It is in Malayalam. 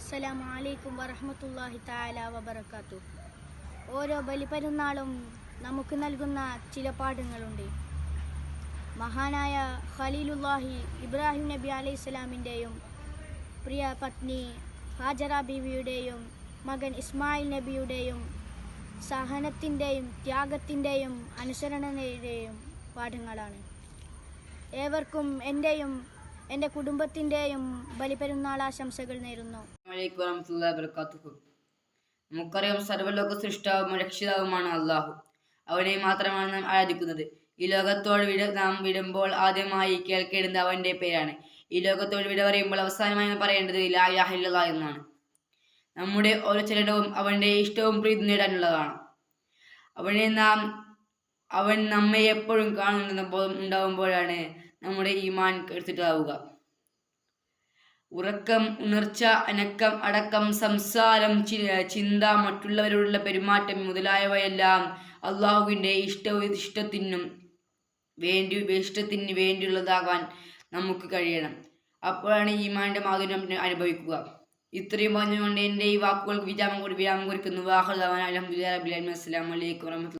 അസ്സലാമു അലൈക്കും വറഹ്മത്തുള്ളാഹി തആല വബറകാതുഹു. ഓരോ ബലിപെരുന്നാളും നമുക്ക് നൽകുന്ന ചില പാഠങ്ങളുണ്ട്. മഹാനായ ഖലീലുല്ലാഹി ഇബ്രാഹിം നബി അലൈഹിസ്സലാമിൻ്റെയും പ്രിയ പത്നി ഹാജറ ബീവിയുടെയും മകൻ ഇസ്മായിൽ നബിയുടെയും സഹനത്തിൻ്റെയും ത്യാഗത്തിൻ്റെയും അനുസരണയുടെയും പാഠങ്ങളാണ്. ഏവർക്കും എൻ്റെ കുടുംബത്തിൻ്റെയും ബലിപെരുന്നാൾ ആശംസകൾ നേരുന്നു. നമുക്കറിയാം, സർവ്വലോക സൃഷ്ടാവും രക്ഷിതാവുമാണ് അള്ളാഹു. അവനെ മാത്രമാണ് നാം ആരാധിക്കുന്നത്. ഈ ലോകത്തോട് നാം വിടുമ്പോൾ ആദ്യമായി കേൾക്കേണ്ടത് അവന്റെ പേരാണ്. ഈ ലോകത്തോട് വിട പറയുമ്പോൾ അവസാനമായി പറയേണ്ടത് ലാ ഇലാഹ ഇല്ലല്ലാഹ് എന്നാണ്. നമ്മുടെ ഓരോ ചലനവും അവന്റെ ഇഷ്ടവും പ്രീതി നേടാനുള്ളതാണ്. അവൻ നമ്മെ എപ്പോഴും കാണുന്ന ബോധം ഉണ്ടാവുമ്പോഴാണ് നമ്മുടെ ഈമാൻ എടുത്തിട്ടാവുക. ഉറക്കം, ഉണർച്ച, അനക്കം, അടക്കം, സംസാരം, ചിന്ത, മറ്റുള്ളവരോടുള്ള പെരുമാറ്റം മുതലായവയെല്ലാം അള്ളാഹുവിൻ്റെ ഇഷ്ടത്തിന് വേണ്ടിയുള്ളതാകാൻ നമുക്ക് കഴിയണം. അപ്പോഴാണ് ഈമാന്റെ മാധുര്യം അനുഭവിക്കുക. ഇത്രയും പറഞ്ഞുകൊണ്ട് എൻ്റെ ഈ വാക്കുകൾ വിരാമം കുറിക്കുന്നു. അസ്സലാമു അലൈക്കും വറഹ്മത്തുള്ളാഹി.